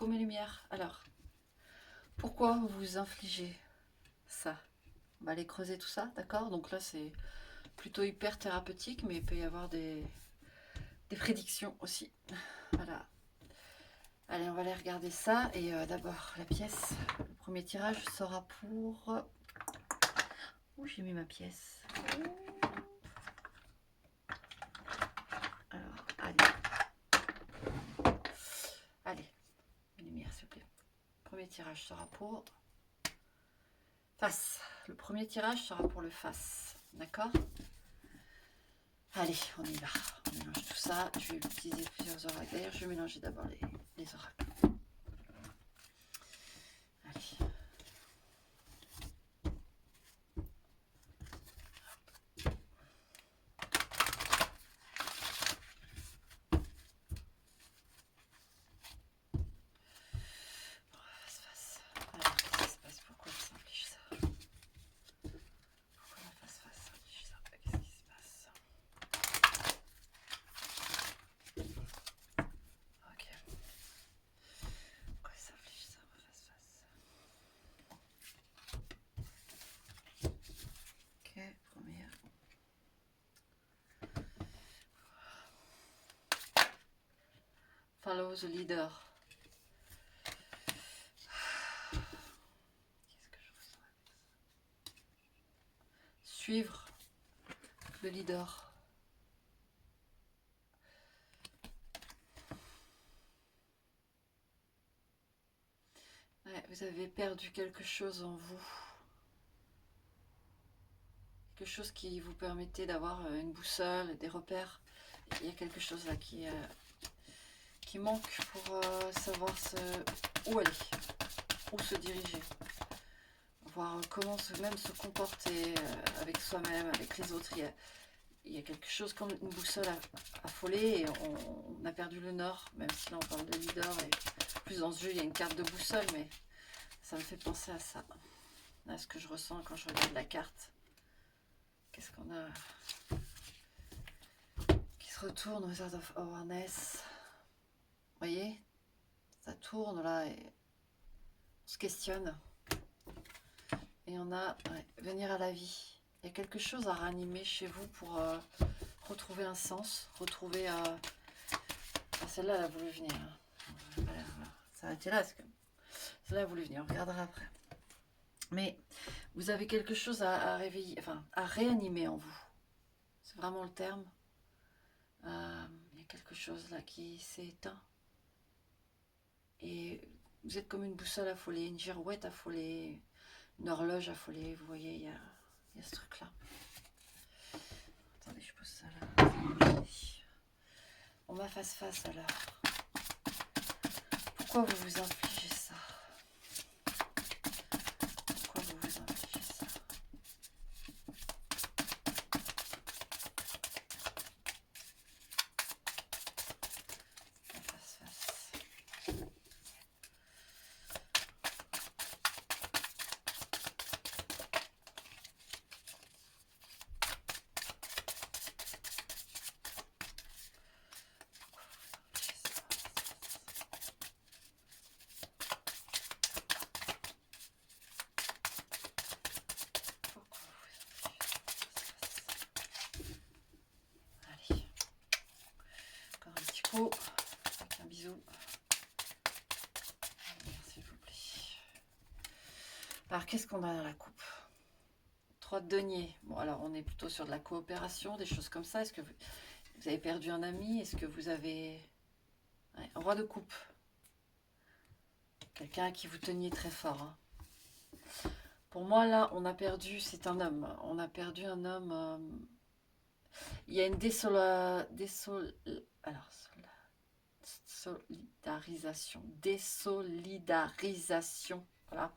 coucou mes lumières. Alors, pourquoi vous vous infligez ça? On va aller creuser tout ça, d'accord? Donc là, c'est plutôt hyper thérapeutique, mais il peut y avoir des prédictions aussi. Voilà. Allez, on va aller regarder ça. Et d'abord, la pièce. Le premier tirage sera pour... Où j'ai mis ma pièce? Alors, allez. Allez, mes lumières, s'il vous plaît. Le premier tirage sera pour... Face. Le premier tirage sera pour le face. D'accord? Allez, on y va. On mélange tout ça. Je vais utiliser plusieurs oracles. D'ailleurs, je vais mélanger d'abord les oracles. Allez. Face-face. Alors, qu'est-ce qui se passe? Pourquoi il s'inflige ça? Pourquoi la face-face s'inflige ça? Qu'est-ce qui se passe? Ok. Pourquoi il s'inflige ça, face-face? Ok, première. Follow the leader. Qu'est-ce que je ressens avec ça? Suivre le leader. Ouais, vous avez perdu quelque chose en vous. Quelque chose qui vous permettait d'avoir une boussole, des repères. Il y a quelque chose là qui manque pour savoir où aller, où se diriger. Voir comment même se comporter avec soi-même, avec les autres. Il y a quelque chose comme une boussole affolée et on a perdu le nord, même si là on parle de leader. Et plus dans ce jeu, il y a une carte de boussole, mais ça me fait penser à ça. À ce que je ressens quand je regarde la carte. Qu'est-ce qu'on a qui se retourne, Wizard of Awareness. Vous voyez, ça tourne là et on se questionne. Et on a venir à la vie. Il y a quelque chose à ranimer chez vous pour retrouver un sens, retrouver... celle-là, elle a voulu venir. Voilà, ça a été là, parce que celle-là a voulu venir, on regardera après. Mais vous avez quelque chose à réveiller, enfin, à réanimer en vous. C'est vraiment le terme. Il y a quelque chose là qui s'est éteint. Et vous êtes comme une boussole affolée, une girouette affolée, une horloge affolée. Vous voyez, il y a ce truc-là. Attendez, je pose ça là. On va face-face alors. Pourquoi vous vous infligez ça? Pourquoi vous vous infligez ça? Face-face. Allez. Encore un petit coup. Avec un bisou. S'il vous plaît. Alors, qu'est-ce qu'on a dans la coupe? 3 de denier. Bon, alors, on est plutôt sur de la coopération, des choses comme ça. Est-ce que vous avez perdu un ami? Est-ce que vous avez... Ouais, roi de coupe. Quelqu'un à qui vous teniez très fort. Hein. Pour moi, là, on a perdu... C'est un homme. On a perdu un homme... Il y a une solidarisation. Désolidarisation. Voilà.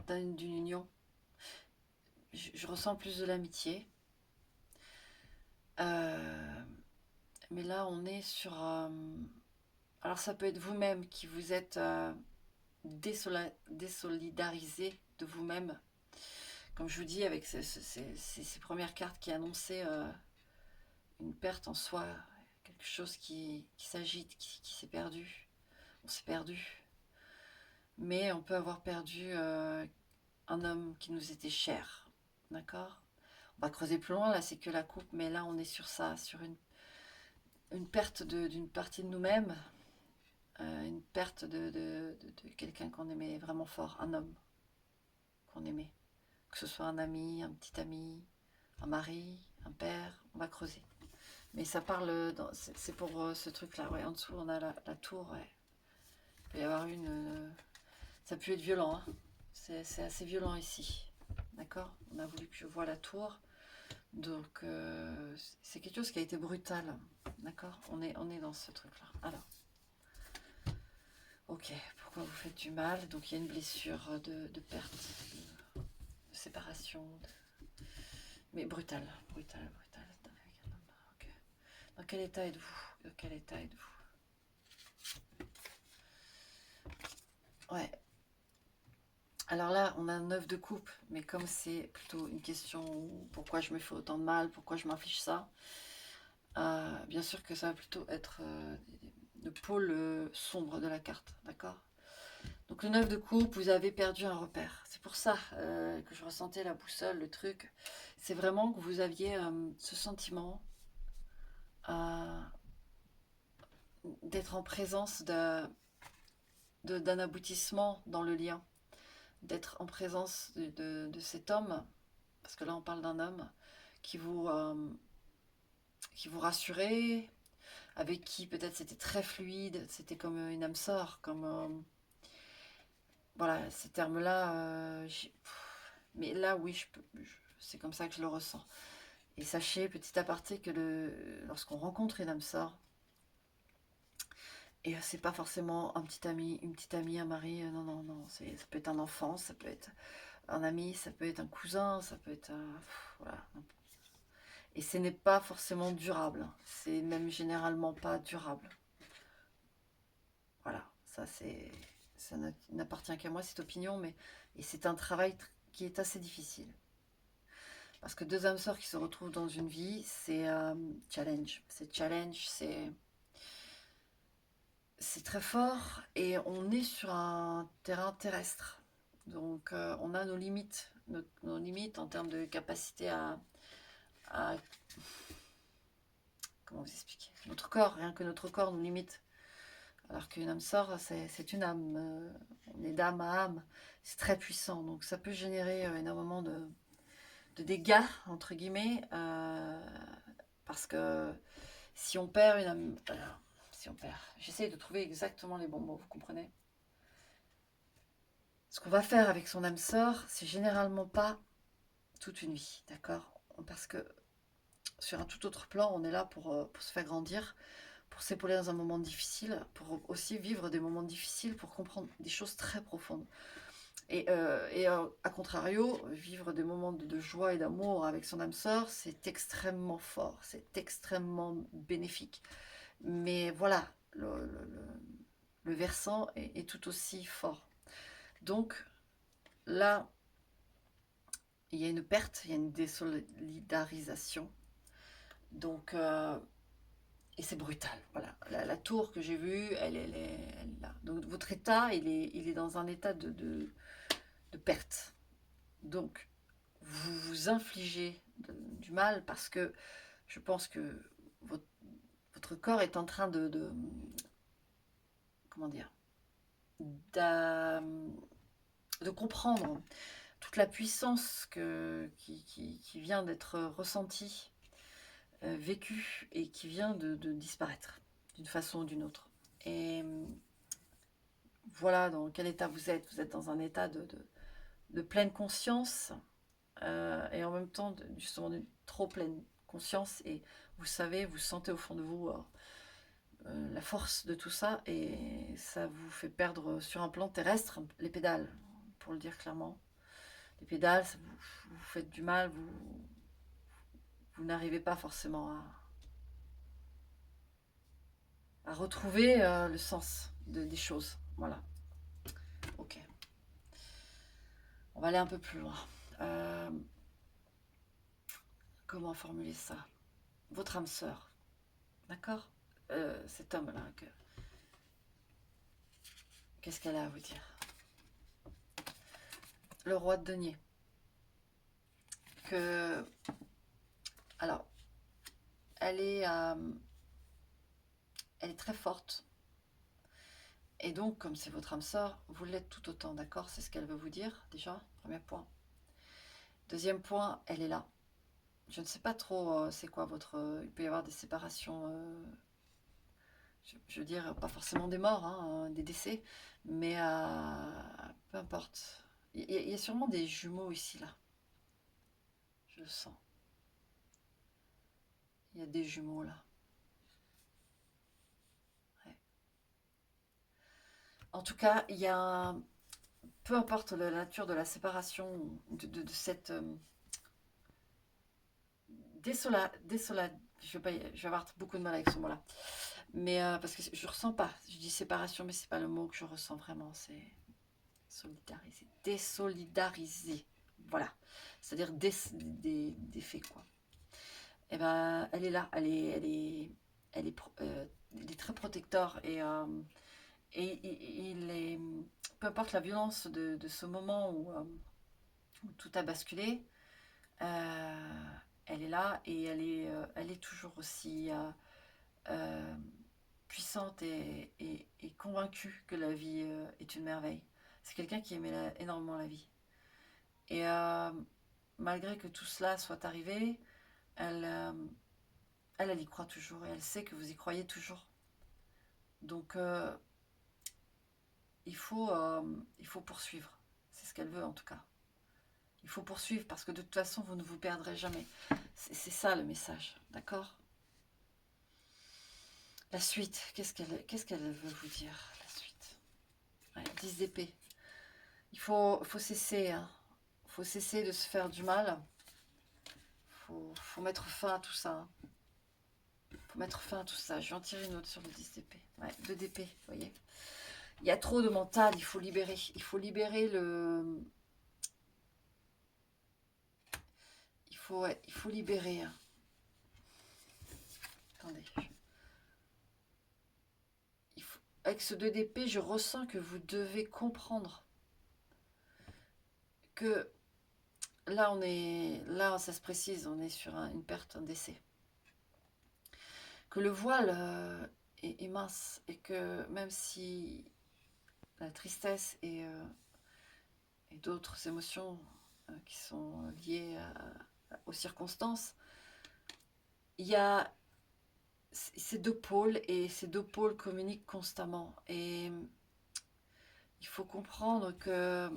D'une union. Je ressens plus de l'amitié. Mais là, on est sur... alors, ça peut être vous-même qui vous êtes désolidarisé de vous-même. Comme je vous dis, avec ces premières cartes qui annonçaient une perte en soi, quelque chose qui s'agite, qui s'est perdu. On s'est perdu. Mais on peut avoir perdu un homme qui nous était cher. D'accord? On va creuser plus loin, là c'est que la coupe, mais là on est sur ça, sur une perte d'une partie de nous-mêmes, une perte de quelqu'un qu'on aimait vraiment fort, un homme qu'on aimait. Que ce soit un ami, un petit ami, un mari, un père, on va creuser. Mais ça parle, c'est pour ce truc-là, ouais. En dessous, on a la tour, ouais. Il peut y avoir ça peut être violent, hein. C'est assez violent ici. D'accord? On a voulu que je voie la tour. Donc, c'est quelque chose qui a été brutal. D'accord? On est dans ce truc-là. Alors, ok. Pourquoi vous faites du mal? Donc, il y a une blessure de perte, de séparation. Mais brutale. Brutale. Okay. Dans quel état êtes-vous? Dans quel état êtes-vous? Ouais. Alors là, on a un 9 de coupe, mais comme c'est plutôt une question pourquoi je me fais autant de mal, pourquoi je m'inflige ça, bien sûr que ça va plutôt être le pôle sombre de la carte, d'accord? Donc le 9 de coupe, vous avez perdu un repère. C'est pour ça que je ressentais la boussole, le truc. C'est vraiment que vous aviez ce sentiment d'être en présence d'un aboutissement dans le lien, d'être en présence de cet homme, parce que là on parle d'un homme qui vous rassurait, avec qui peut-être c'était très fluide, c'était comme une âme sœur, comme voilà, ces termes-là, mais là oui, c'est comme ça que je le ressens. Et sachez, petit aparté, que lorsqu'on rencontre une âme sœur, et c'est pas forcément un petit ami, une petite amie, un mari, non, ça peut être un enfant, ça peut être un ami, ça peut être un cousin, ça peut être voilà. Et ce n'est pas forcément durable, c'est même généralement pas durable. Voilà, ça n'appartient qu'à moi cette opinion, mais et c'est un travail qui est assez difficile. Parce que deux âmes sœurs qui se retrouvent dans une vie, c'est challenge, c'est très fort et on est sur un terrain terrestre. Donc on a nos limites, nos limites en termes de capacité à comment vous expliquer? Notre corps, rien que notre corps nous limite. Alors qu'une âme sœur, c'est une âme. On est d'âme à âme. C'est très puissant. Donc ça peut générer énormément de dégâts, entre guillemets. Parce que si on perd une âme... si on perd... J'essaie de trouver exactement les bons mots, vous comprenez? Ce qu'on va faire avec son âme sœur, c'est généralement pas toute une vie, d'accord? Parce que sur un tout autre plan, on est là pour se faire grandir, pour s'épauler dans un moment difficile, pour aussi vivre des moments difficiles, pour comprendre des choses très profondes. Et à contrario, vivre des moments de joie et d'amour avec son âme sœur, c'est extrêmement fort, c'est extrêmement bénéfique. Mais voilà, le versant est tout aussi fort. Donc là, il y a une perte, il y a une désolidarisation. Donc, et c'est brutal. Voilà, la tour que j'ai vue, elle est là. Donc votre état, il est dans un état de perte. Donc, vous vous infligez du mal parce que je pense que votre corps est en train comment dire, de comprendre toute la puissance qui vient d'être ressentie, vécue et qui vient de disparaître d'une façon ou d'une autre. Et voilà dans quel état vous êtes. Vous êtes dans un état de pleine conscience et en même temps justement de trop pleine conscience et vous savez, vous sentez au fond de vous la force de tout ça et ça vous fait perdre sur un plan terrestre les pédales, pour le dire clairement. Les pédales, ça vous faites du mal, vous n'arrivez pas forcément à retrouver le sens des choses. Voilà. Ok. On va aller un peu plus loin. Comment formuler ça? Votre âme sœur, d'accord? cet homme-là. Qu'est-ce qu'elle a à vous dire? Le roi de denier. Alors, elle est très forte. Et donc, comme c'est votre âme sœur, vous l'êtes tout autant, d'accord? C'est ce qu'elle veut vous dire, déjà, premier point. Deuxième point, elle est là. Je ne sais pas trop c'est quoi votre... il peut y avoir des séparations, je veux dire, pas forcément des morts, hein, des décès, mais peu importe. Il y a sûrement des jumeaux ici, là. Je le sens. Il y a des jumeaux, là. Ouais. En tout cas, il y a... peu importe la nature de la séparation, de cette... je vais avoir beaucoup de mal avec ce mot-là. Mais parce que je ressens pas. Je dis séparation, mais c'est pas le mot que je ressens vraiment. C'est solidariser. Désolidariser. Voilà. C'est-à-dire des faits, quoi. Et ben, elle est là. Elle est très protecteur. Et il est, peu importe la violence de ce moment où tout a basculé, elle est là et elle est toujours aussi euh, puissante et convaincue que la vie est une merveille. C'est quelqu'un qui aimait énormément la vie. Et malgré que tout cela soit arrivé, elle, euh, elle y croit toujours et elle sait que vous y croyez toujours. Donc il faut poursuivre. C'est ce qu'elle veut en tout cas. Il faut poursuivre parce que de toute façon, vous ne vous perdrez jamais. C'est ça le message, d'accord? La suite, qu'est-ce qu'elle veut vous dire, la suite? Ouais, 10 d'épée. Il faut cesser, hein. Il faut cesser de se faire du mal. Faut mettre fin à tout ça. Hein. Faut mettre fin à tout ça. Je vais en tirer une autre sur le 10 d'épée. Ouais, 2 d'épée, vous voyez. Il y a trop de mental, il faut libérer. Il faut libérer le... il faut libérer. Hein. Attendez. Avec ce 2 d'épée, je ressens que vous devez comprendre que là, ça se précise, on est sur une perte, un décès. Que le voile est mince et que même si la tristesse et d'autres émotions qui sont liées aux circonstances, il y a ces deux pôles et ces deux pôles communiquent constamment. Et il faut comprendre que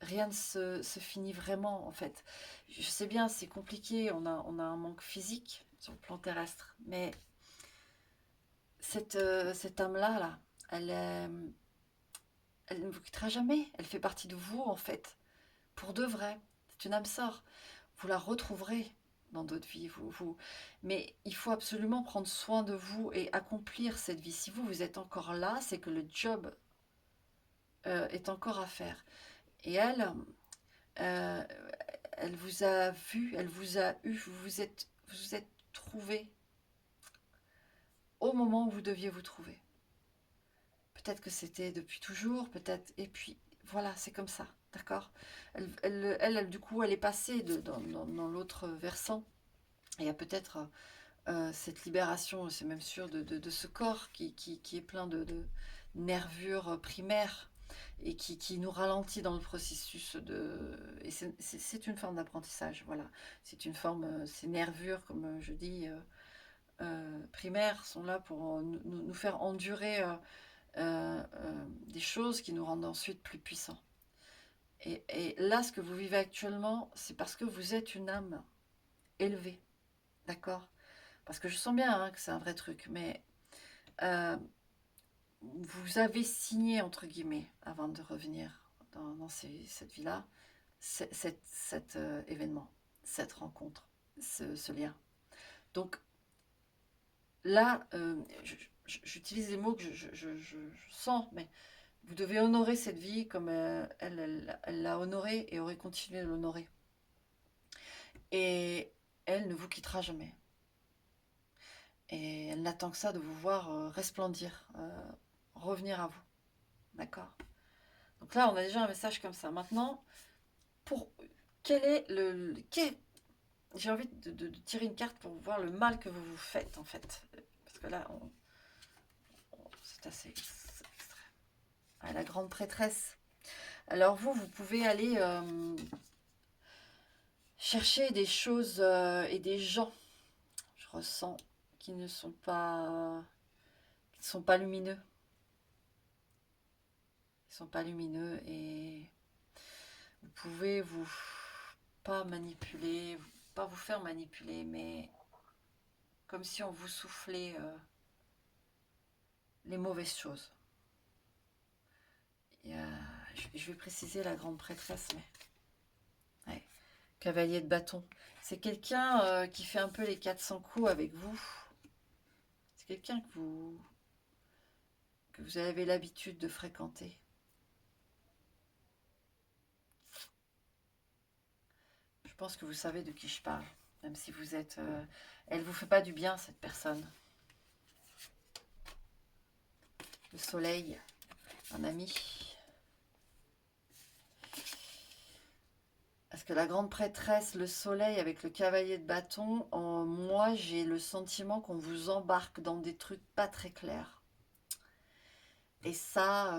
rien ne se finit vraiment en fait. Je sais bien, c'est compliqué, on a un manque physique sur le plan terrestre, mais cette âme-là, là, elle ne vous quittera jamais. Elle fait partie de vous en fait, pour de vrai. C'est une âme sœur. Vous la retrouverez dans d'autres vies. Mais il faut absolument prendre soin de vous et accomplir cette vie. Si vous êtes encore là, c'est que le job est encore à faire. Et euh, elle vous a vu, elle vous a eu, vous êtes trouvé au moment où vous deviez vous trouver. Peut-être que c'était depuis toujours, peut-être, et puis voilà, c'est comme ça, d'accord. Du coup, elle est passée dans l'autre versant. Et il y a peut-être cette libération, c'est même sûr, de ce corps qui est plein de nervures primaires et qui nous ralentit dans le processus de... Et c'est une forme d'apprentissage, voilà. C'est une forme, ces nervures, comme je dis, primaires, sont là pour nous faire endurer des choses qui nous rendent ensuite plus puissants. Et là, ce que vous vivez actuellement, c'est parce que vous êtes une âme élevée, d'accord? Parce que je sens bien hein, que c'est un vrai truc, mais euh, vous avez signé, entre guillemets, avant de revenir dans cette vie-là, cet événement, cette rencontre, ce lien. Donc là, j'utilise les mots que je sens, mais vous devez honorer cette vie comme elle l'a honorée et aurait continué de l'honorer. Et elle ne vous quittera jamais. Et elle elle n'attend que ça de vous voir resplendir, revenir à vous. D'accord? Donc là, on a déjà un message comme ça. Maintenant, pour quel est j'ai envie de tirer une carte pour voir le mal que vous vous faites, en fait. Parce que là, c'est assez extrême. Ah, la grande prêtresse. Alors vous pouvez aller chercher des choses et des gens, je ressens, qui ne sont pas lumineux. Ils ne sont pas lumineux et vous pouvez pas vous faire manipuler, mais comme si on vous soufflait les mauvaises choses. Je vais préciser la grande prêtresse, mais ouais. Cavalier de bâton. C'est quelqu'un qui fait un peu les 400 coups avec vous. C'est quelqu'un que vous avez l'habitude de fréquenter. Je pense que vous savez de qui je parle, même si vous êtes... elle ne vous fait pas du bien, cette personne. Le soleil, un ami. Parce que la grande prêtresse, le soleil avec le cavalier de bâton, moi j'ai le sentiment qu'on vous embarque dans des trucs pas très clairs. Et ça,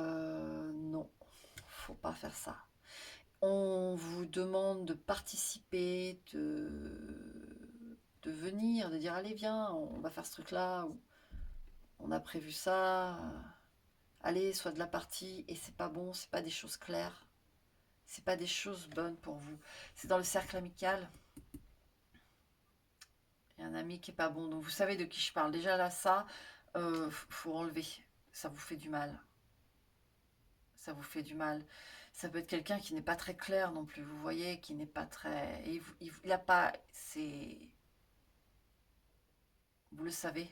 non, faut pas faire ça. On vous demande de participer, de venir, de dire allez viens, on va faire ce truc-là, on a prévu ça, allez, soit de la partie, et c'est pas bon, c'est pas des choses claires, c'est pas des choses bonnes pour vous. C'est dans le cercle amical, il y a un ami qui est pas bon, donc vous savez de qui je parle. Déjà là, ça, faut enlever, ça vous fait du mal. Ça vous fait du mal. Ça peut être quelqu'un qui n'est pas très clair non plus, vous voyez, qui n'est pas très... Il n'a pas... C'est... Vous le savez.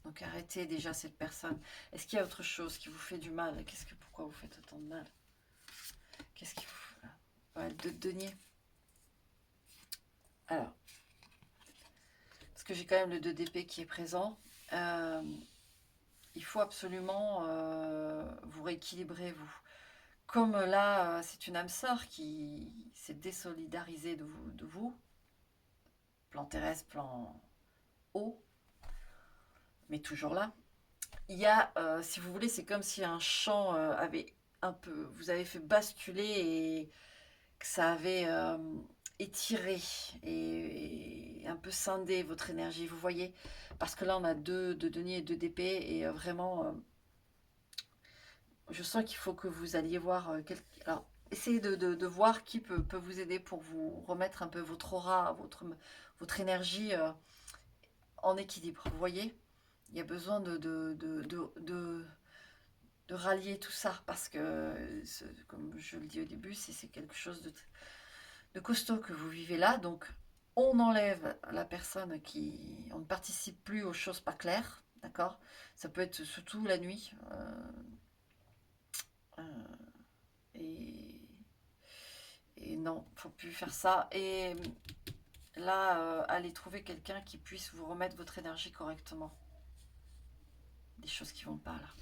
Donc arrêtez déjà cette personne. Est-ce qu'il y a autre chose qui vous fait du mal? Pourquoi vous faites autant de mal? Qu'est-ce qui vous... Ouais, de denier. Alors, parce que j'ai quand même le 2 d'épée qui est présent. Il faut absolument vous rééquilibrer, vous. Comme là, c'est une âme sœur qui s'est désolidarisée de vous. Plan terrestre, plan eau, mais toujours là. Il y a, si vous voulez, c'est comme si un champ avait vous avez fait basculer et que ça avait étiré et un peu scindé votre énergie, vous voyez. Parce que là, on a deux de denier et 2 d'épée et vraiment, je sens qu'il faut que vous alliez voir quelqu'un. Alors, essayez de voir qui peut vous aider pour vous remettre un peu votre aura, votre énergie en équilibre, vous voyez. Il y a besoin de rallier tout ça parce que, comme je le dis au début, c'est quelque chose de costaud que vous vivez là. Donc, on enlève la personne qui... On ne participe plus aux choses pas claires, d'accord? Ça peut être surtout la nuit. Et non, il ne faut plus faire ça. Et là, allez trouver quelqu'un qui puisse vous remettre votre énergie correctement. Des choses qui vont pas là.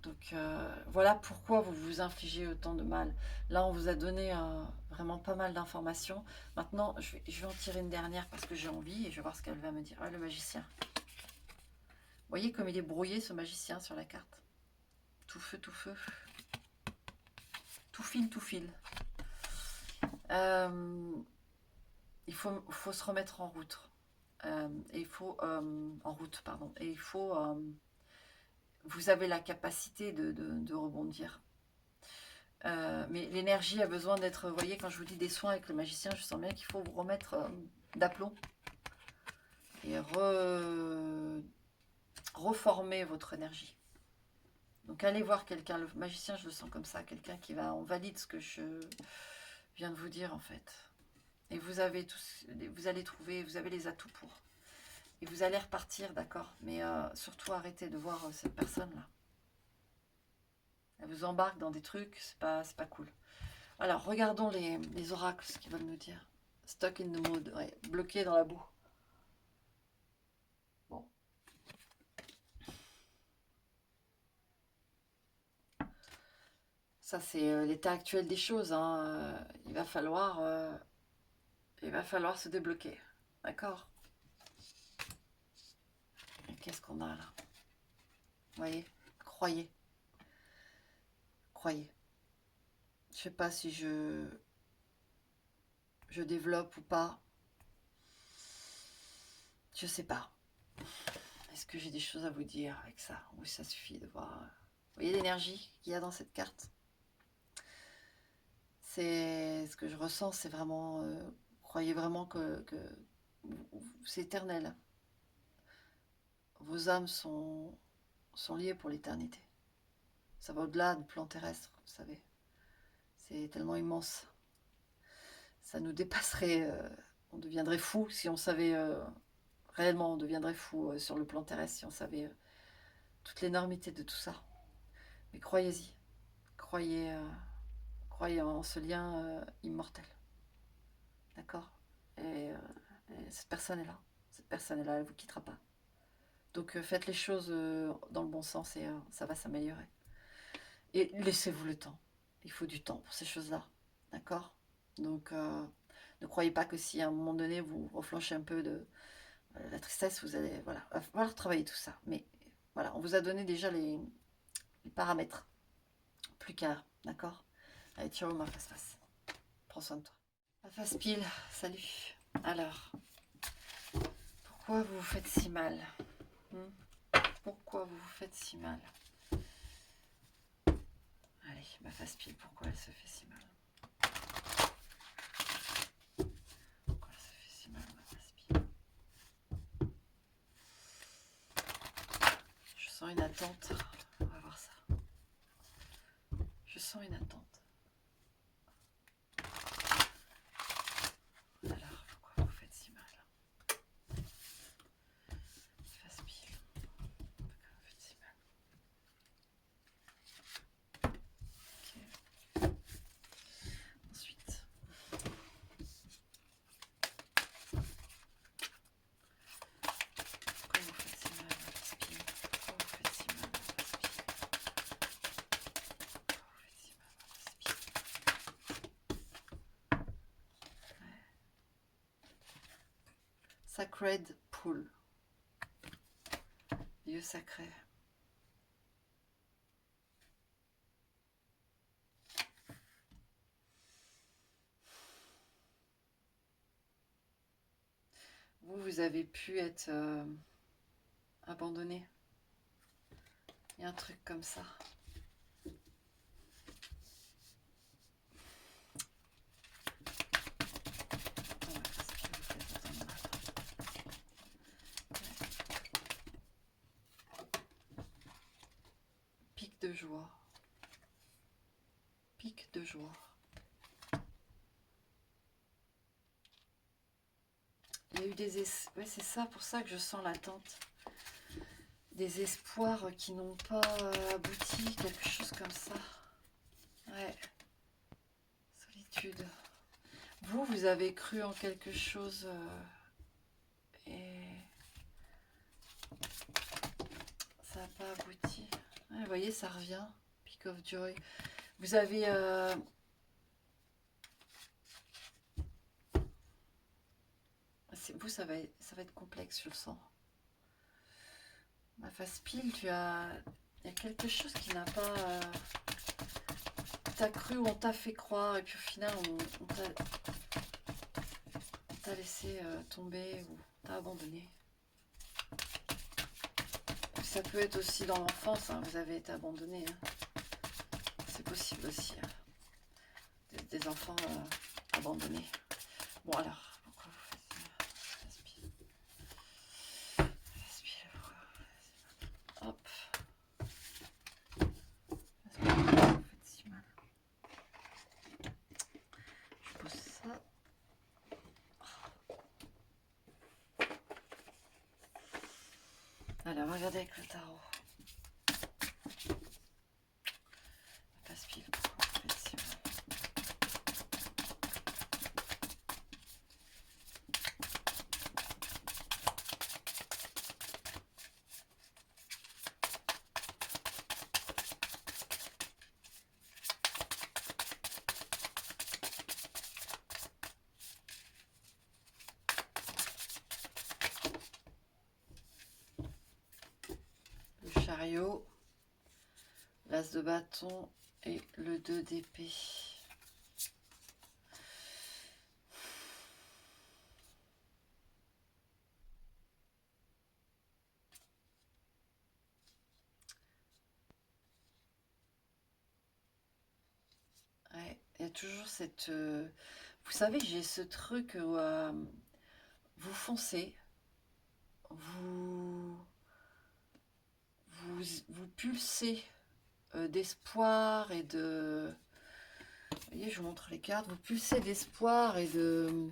Donc voilà pourquoi vous vous infligez autant de mal. Là, on vous a donné vraiment pas mal d'informations. Maintenant, je vais en tirer une dernière parce que j'ai envie et je vais voir ce qu'elle va me dire. Ah, le magicien. Vous voyez comme il est brouillé, ce magicien, sur la carte. Tout feu, tout feu. Tout file, tout file. Il faut se remettre en route. Et il faut... en route, pardon. Et il faut... vous avez la capacité de rebondir. Mais l'énergie a besoin d'être... Vous voyez, quand je vous dis des soins avec le magicien, je sens bien qu'il faut vous remettre d'aplomb. Et reformer votre énergie. Donc allez voir quelqu'un. Le magicien, je le sens comme ça. Quelqu'un qui va... On valide ce que je viens de vous dire, en fait. Et vous allez trouver... Vous avez les atouts pour. Et vous allez repartir, d'accord. Mais surtout, arrêtez de voir cette personne-là. Elle vous embarque dans des trucs, c'est pas cool. Alors, regardons les oracles, ce qu'ils veulent nous dire. Stuck in the mood, ouais, bloqué dans la boue. Ça, c'est l'état actuel des choses, hein. Il va falloir se débloquer. D'accord? Et qu'est-ce qu'on a là? Vous voyez? Croyez. Croyez. Je sais pas si je développe ou pas. Je sais pas. Est-ce que j'ai des choses à vous dire avec ça? Oui, ça suffit de voir. Vous voyez l'énergie qu'il y a dans cette carte? C'est ce que je ressens, c'est vraiment... croyez vraiment que c'est éternel. Vos âmes sont liées pour l'éternité. Ça va au-delà du plan terrestre, vous savez. C'est tellement immense. Ça nous dépasserait. On deviendrait fou si on savait... réellement, on deviendrait fou sur le plan terrestre si on savait toute l'énormité de tout ça. Mais croyez-y. Croyez en ce lien immortel. D'accord? Et cette personne est là. Cette personne est là, elle ne vous quittera pas. Donc faites les choses dans le bon sens et ça va s'améliorer. Et laissez-vous le temps. Il faut du temps pour ces choses-là. D'accord? Donc ne croyez pas que si à un moment donné vous reflanchez un peu de la tristesse, vous allez... Voilà, il va falloir travailler tout ça. Mais voilà, on vous a donné déjà les paramètres. Plus qu'à, d'accord? Allez, ciao ma face-face. Prends soin de toi. La face pile, salut. Alors, pourquoi vous vous faites si mal? Pourquoi vous vous faites si mal? Allez, ma face pile, pourquoi elle se fait si mal? Pourquoi elle se fait si mal, ma face pile? Je sens une attente. On va voir ça. Je sens une attente. Alors, pourquoi vous vous faites si mal? Face pile. Pourquoi vous vous faites si mal? Ok. Ensuite. Pourquoi vous faites si mal, ma face pile? Pourquoi vous faites si mal, ma face pile? Pourquoi vous faites si mal, ma face pile? Ouais. Sacred Pool. Lieu sacré. Vous avez pu être abandonné. Il y a un truc comme ça. Pic de joie. Pic de joie. Il y a eu des... Ouais, c'est ça, pour ça que je sens l'attente. Des espoirs qui n'ont pas abouti, quelque chose comme ça. Ouais. Solitude. Vous avez cru en quelque chose et ça n'a pas abouti. Ouais, vous voyez, ça revient. Peak of Joy. Vous avez... vous, ça va être complexe, je le sens. Ma face pile, il y a quelque chose qui n'a pas... t'as cru ou on t'a fait croire et puis au final on t'a laissé tomber ou t'a abandonné. Ça peut être aussi dans l'enfance, hein, vous avez été abandonné. Hein. C'est possible aussi. Hein. Des enfants abandonnés. Bon alors. Hop. Si mal. Je pose ça. Alors, regardez avec le tarot. Passe-pile. Si mal. chariot, l'as de bâton et le 2 d'épée. Ouais, il y a toujours cette... vous savez, j'ai ce truc où vous foncez, vous, vous pulsez d'espoir et de... Vous voyez, je vous montre les cartes. Vous pulsez d'espoir et de...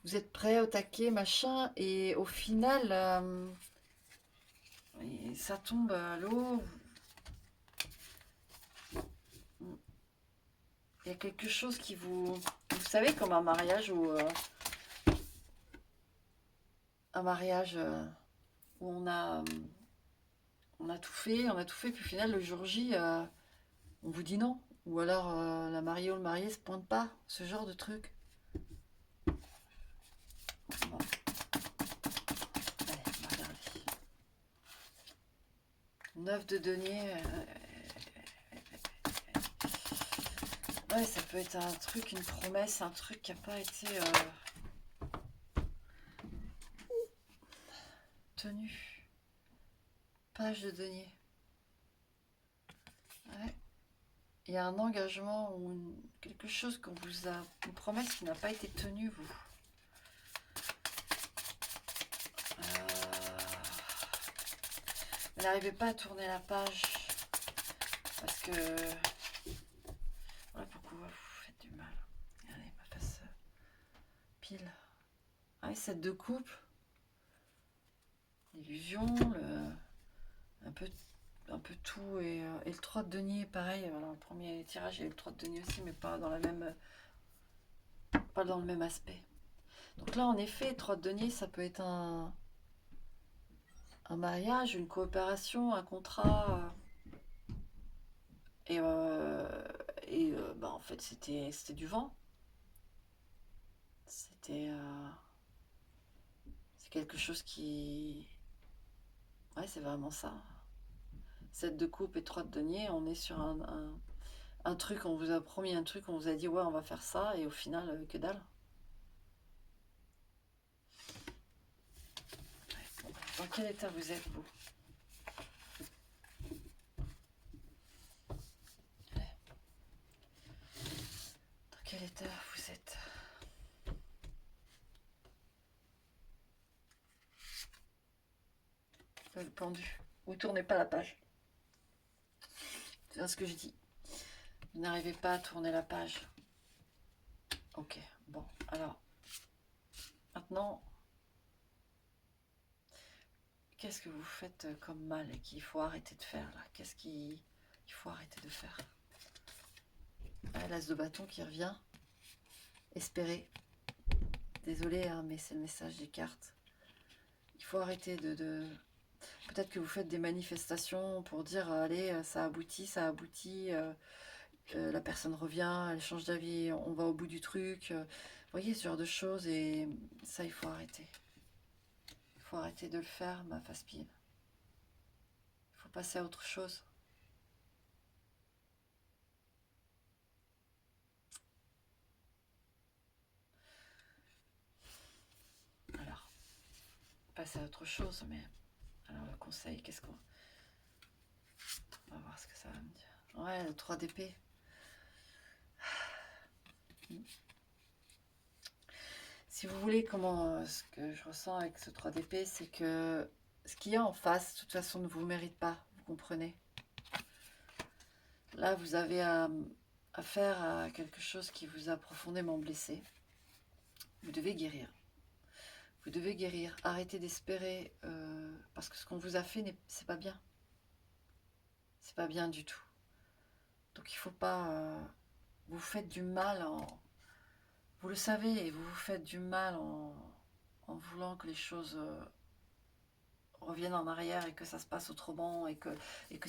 Vous êtes prêt au taquet, machin, et au final, ça tombe à l'eau. Il y a quelque chose qui vous... Vous savez, comme un mariage où... un mariage où on a tout fait, puis au final, le jour J, on vous dit non. Ou alors, la mariée ou le marié se pointe pas. Ce genre de truc. Bon. Allez, on va regarder. 9 de denier. Ouais, ça peut être un truc, une promesse, un truc qui n'a pas été tenu. Page de denier. Ouais. Il y a un engagement ou quelque chose qu'on vous a... Une promesse qui n'a pas été tenue, vous. Vous n'arrivez pas à tourner la page. Parce que... Voilà pourquoi vous faites du mal. Allez, ma face pile. Ah, et 7 de coupe. L'illusion, un peu tout. Et le 3 de denier, pareil. Dans le premier tirage, il y a eu le 3 de denier aussi, mais pas dans la même... Pas dans le même aspect. Donc là, en effet, 3 de denier, ça peut être un mariage, une coopération, un contrat. Bah, en fait, c'était du vent. C'est quelque chose qui... Ouais, c'est vraiment ça. 7 de coupe et 3 de denier, on est sur un truc, on vous a promis un truc, on vous a dit ouais, on va faire ça, et au final, que dalle. Dans quel état vous êtes, vous? Dans quel état vous êtes? Le pendu. Vous tournez pas la page. C'est ce que je dis. Vous n'arrivez pas à tourner la page. Ok, bon, alors. Maintenant, qu'est-ce que vous faites comme mal et qu'il faut arrêter de faire là? Qu'est-ce qu'il faut arrêter de faire? L'as de bâton qui revient. Espérer. Désolé, hein, mais c'est le message des cartes. Il faut arrêter de... Peut-être que vous faites des manifestations pour dire allez, ça aboutit, la personne revient, elle change d'avis, on va au bout du truc. Vous voyez, ce genre de choses, et ça, il faut arrêter. Il faut arrêter de le faire, ma face pile. Il faut passer à autre chose. Alors, passer à autre chose, mais... Alors, le conseil, qu'est-ce qu'on... On va voir ce que ça va me dire. Ouais, le 3 d'épée. Si vous voulez, ce que je ressens avec ce 3 d'épée, c'est que ce qu'il y a en face, de toute façon, ne vous mérite pas, vous comprenez? Là, vous avez affaire à quelque chose qui vous a profondément blessé. Vous devez guérir. Vous devez guérir. Arrêtez d'espérer, parce que ce qu'on vous a fait, c'est pas bien. C'est pas bien du tout. Donc il faut pas... vous faites du mal vous le savez, et vous vous faites du mal en voulant que les choses reviennent en arrière et que ça se passe autrement, et que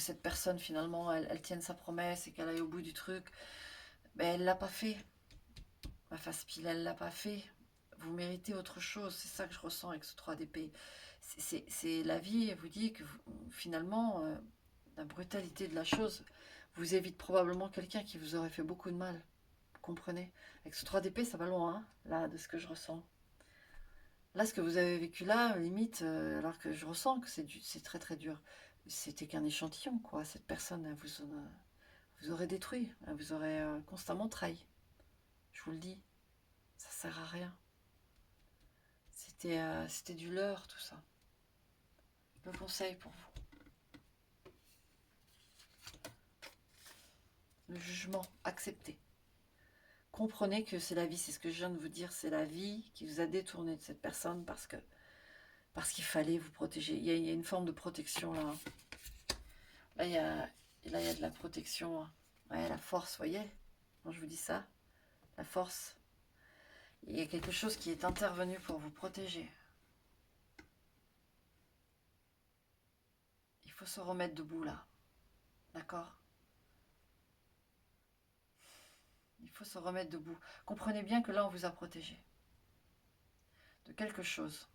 cette personne finalement elle tienne sa promesse et qu'elle aille au bout du truc. Mais elle l'a pas fait. Ma face pile, elle l'a pas fait. Vous méritez autre chose. C'est ça que je ressens avec ce 3 d'épée. C'est la vie, elle vous dit que finalement, la brutalité de la chose vous évite probablement quelqu'un qui vous aurait fait beaucoup de mal. Vous comprenez? Avec ce 3 d'épée, ça va loin, hein, là, de ce que je ressens. Là, ce que vous avez vécu là, limite, alors que je ressens que c'est très très dur. C'était qu'un échantillon, quoi. Cette personne, elle vous aurait détruit, elle vous aurait constamment trahi. Je vous le dis, ça sert à rien. C'était du leurre, tout ça. Le conseil pour vous. Le jugement, acceptez. Comprenez que c'est la vie, c'est ce que je viens de vous dire, c'est la vie qui vous a détourné de cette personne parce qu'il fallait vous protéger. Il y a une forme de protection là. Là, il y a de la protection. Ouais, la force, voyez? Quand je vous dis ça, la force. Il y a quelque chose qui est intervenu pour vous protéger. Il faut se remettre debout là. D'accord? Il faut se remettre debout. Comprenez bien que là, on vous a protégé de quelque chose.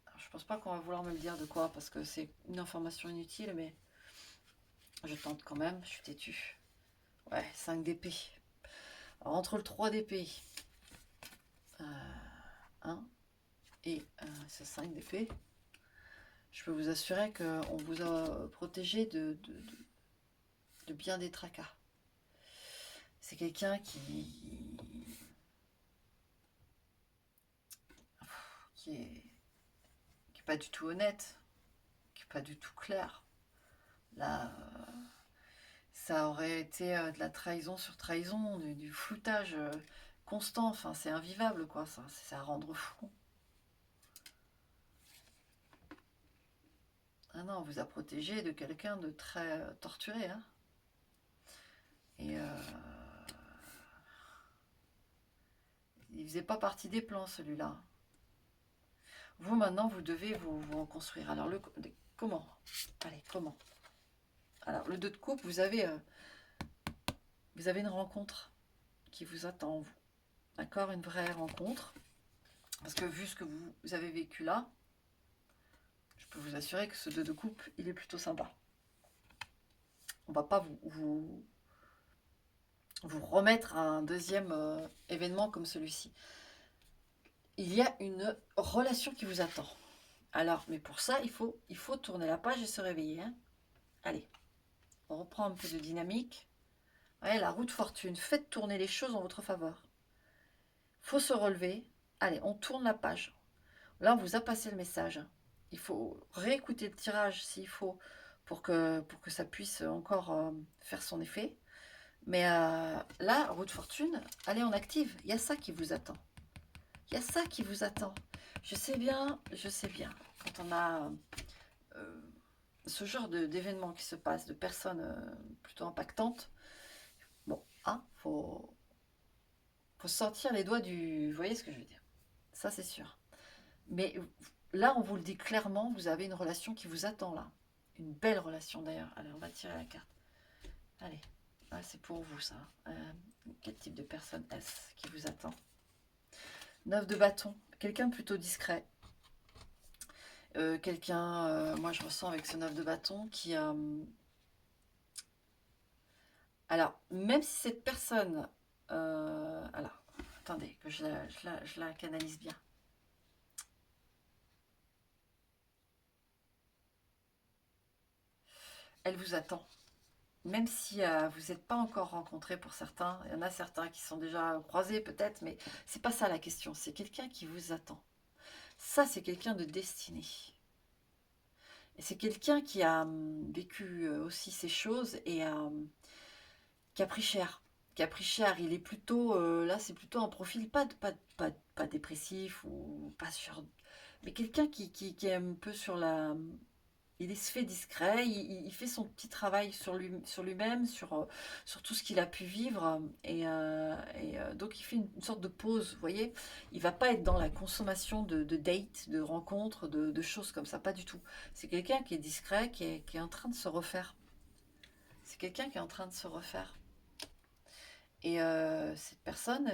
Alors, je pense pas qu'on va vouloir me le dire de quoi, parce que c'est une information inutile, mais je tente quand même, je suis têtue. Ouais, 5 d'épée. Alors, entre le 3 d'épée, 1 et ce 5 d'épée, je peux vous assurer qu'on vous a protégé de bien des tracas. C'est quelqu'un qui est pas du tout honnête, qui est pas du tout clair. Là, ça aurait été de la trahison sur trahison, du floutage constant. Enfin, c'est invivable, quoi. Ça, c'est à rendre fou. Ah non, on vous a protégé de quelqu'un de très torturé, hein. Et il faisait pas partie des plans, celui-là. Vous, maintenant, vous devez vous reconstruire. Alors, comment? Allez, comment? Alors, le 2 de coupe, vous avez une rencontre qui vous attend, vous. D'accord? Une vraie rencontre. Parce que vu ce que vous avez vécu là, je peux vous assurer que ce 2 de coupe, il est plutôt sympa. On va pas vous remettre à un deuxième événement comme celui-ci. Il y a une relation qui vous attend. Alors, mais pour ça, il faut tourner la page et se réveiller. Hein. Allez, on reprend un peu de dynamique. Ouais, la roue de fortune, faites tourner les choses en votre faveur. Faut se relever. Allez, on tourne la page. Là, on vous a passé le message. Il faut réécouter le tirage s'il faut pour que ça puisse encore faire son effet. Mais là, roue de fortune, allez en active. Il y a ça qui vous attend. Il y a ça qui vous attend. Je sais bien. Quand on a ce genre d'événements qui se passent, de personnes plutôt impactantes, bon, hein, faut sortir les doigts du... Vous voyez ce que je veux dire? Ça, c'est sûr. Mais là, on vous le dit clairement, vous avez une relation qui vous attend là. Une belle relation d'ailleurs. Allez, on va tirer la carte. Allez, ah, c'est pour vous ça. Quel type de personne est-ce qui vous attend? 9 de bâton. Quelqu'un de plutôt discret. Quelqu'un, moi je ressens avec ce 9 de bâton qui... alors, même si cette personne... alors, attendez, que je la canalise bien. Elle vous attend. Même si vous n'êtes pas encore rencontrés pour certains, il y en a certains qui sont déjà croisés peut-être, mais c'est pas ça la question, c'est quelqu'un qui vous attend. Ça, c'est quelqu'un de destiné. Et c'est quelqu'un qui a vécu aussi ces choses et qui a pris cher. Qui a pris cher. Il est plutôt, là, c'est plutôt un profil pas dépressif ou pas sur... Mais quelqu'un qui est un peu sur la... Il se fait discret, il fait son petit travail sur lui-même, sur tout ce qu'il a pu vivre. Et donc, il fait une sorte de pause, vous voyez. Il va pas être dans la consommation de dates, de rencontres, de choses comme ça, pas du tout. C'est quelqu'un qui est discret, qui est en train de se refaire. C'est quelqu'un qui est en train de se refaire. Et cette personne,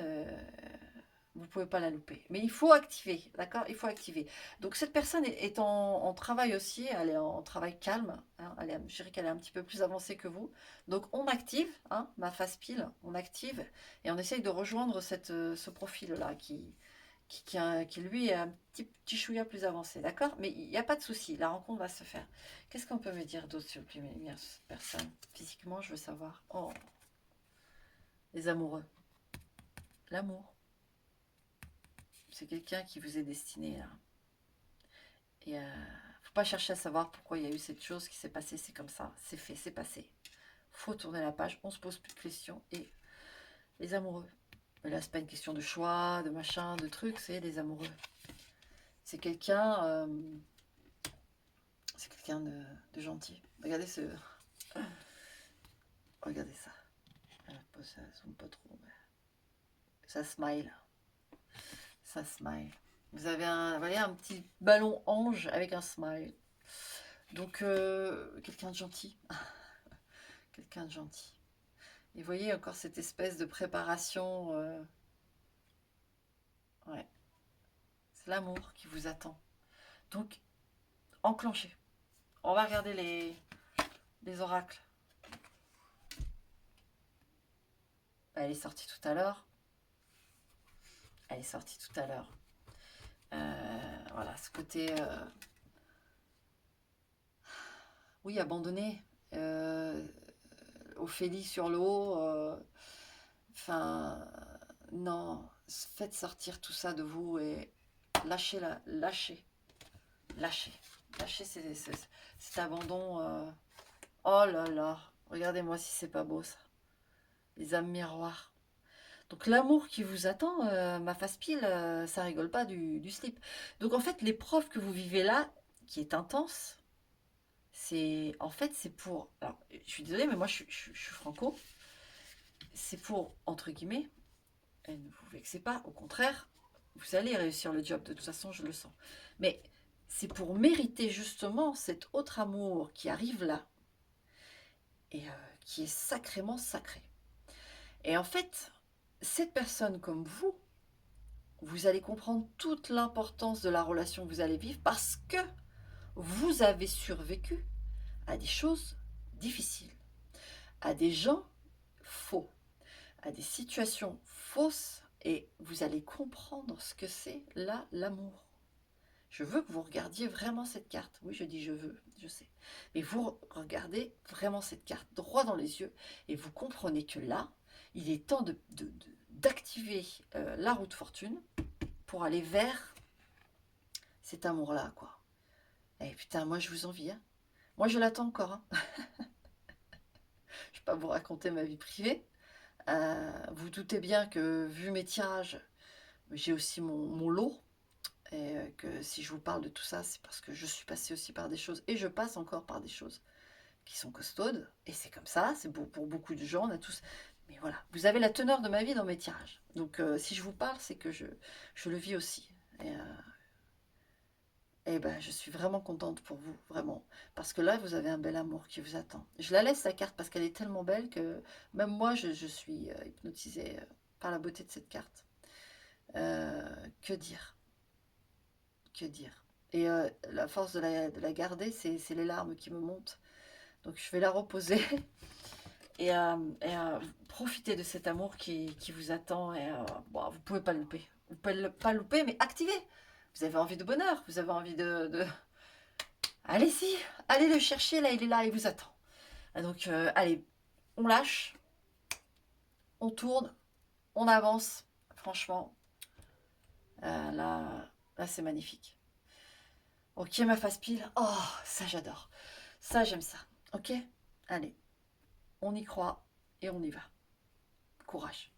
Vous pouvez pas la louper. Mais il faut activer, d'accord? Il faut activer. Donc cette personne est en travail aussi, elle est en travail calme, hein, je dirais qu'elle est un petit peu plus avancée que vous. Donc on active, hein, ma phase pile, on active, et on essaye de rejoindre ce profil-là qui lui est un petit chouïa plus avancé, d'accord? Mais il n'y a pas de souci, la rencontre va se faire. Qu'est-ce qu'on peut me dire d'autre sur le plus personne? Physiquement, je veux savoir. Oh, les amoureux. L'amour. C'est quelqu'un qui vous est destiné là. Et faut pas chercher à savoir pourquoi il y a eu cette chose qui s'est passée, c'est comme ça, c'est fait, c'est passé. Faut tourner la page, on se pose plus de questions. Et les amoureux. Mais là, c'est pas une question de choix, de machin, de trucs, c'est les amoureux. C'est quelqu'un de gentil. Regardez ce... Regardez ça. Ça zoome pas trop. Mais... Ça smile. Ça smile. Vous avez un, voyez, un petit ballon ange avec un smile. Donc, quelqu'un de gentil. Quelqu'un de gentil. Et vous voyez encore cette espèce de préparation. Ouais. C'est l'amour qui vous attend. Donc, enclenchez. On va regarder les oracles. Elle est sortie tout à l'heure. Elle est sortie tout à l'heure. Voilà, ce côté... oui, abandonné. Ophélie sur l'eau. Enfin, non. Faites sortir tout ça de vous et lâchez-la. Lâchez. Lâchez. Lâchez cet abandon. Oh là là. Regardez-moi si c'est pas beau ça. Les âmes miroirs. Donc l'amour qui vous attend, ma face pile, ça rigole pas du slip. Donc en fait, l'épreuve que vous vivez là, qui est intense, c'est en fait c'est pour. Alors, je suis désolée, mais moi je suis franco. C'est pour, entre guillemets, et ne vous vexez pas, au contraire, vous allez réussir le job, de toute façon, je le sens. Mais c'est pour mériter justement cet autre amour qui arrive là, et qui est sacrément sacré. Et en fait, cette personne comme vous allez comprendre toute l'importance de la relation que vous allez vivre parce que vous avez survécu à des choses difficiles, à des gens faux, à des situations fausses et vous allez comprendre ce que c'est là l'amour. Je veux que vous regardiez vraiment cette carte. Oui, je dis je veux, je sais. Mais vous regardez vraiment cette carte droit dans les yeux et vous comprenez que là, il est temps d'activer la roue de fortune pour aller vers cet amour-là, quoi. Et putain, moi je vous envie, hein. Moi je l'attends encore, hein. Je ne vais pas vous raconter ma vie privée. Vous doutez bien que vu mes tirages, j'ai aussi mon lot. Et que si je vous parle de tout ça, c'est parce que je suis passée aussi par des choses. Et je passe encore par des choses qui sont costaudes. Et c'est comme ça, c'est pour beaucoup de gens, on a tous... Mais voilà, vous avez la teneur de ma vie dans mes tirages. Donc si je vous parle, c'est que je le vis aussi. Et ben, je suis vraiment contente pour vous, vraiment. Parce que là, vous avez un bel amour qui vous attend. Je la laisse, la carte, parce qu'elle est tellement belle que même moi, je suis hypnotisée par la beauté de cette carte. Que dire? Que dire? Et la force de la garder, c'est les larmes qui me montent. Donc, je vais la reposer et profiter de cet amour qui vous attend. Et bon, vous ne pouvez pas le louper. Vous ne pouvez pas le louper, mais activez. Vous avez envie de bonheur, vous avez envie de... Allez-y, allez le chercher, là, il est là, il vous attend. Donc, allez, on lâche, on tourne, on avance. Franchement, là c'est magnifique. Ok, ma face pile. Oh, ça, j'adore. Ça, j'aime ça. Ok? Allez, on y croit et on y va. Courage.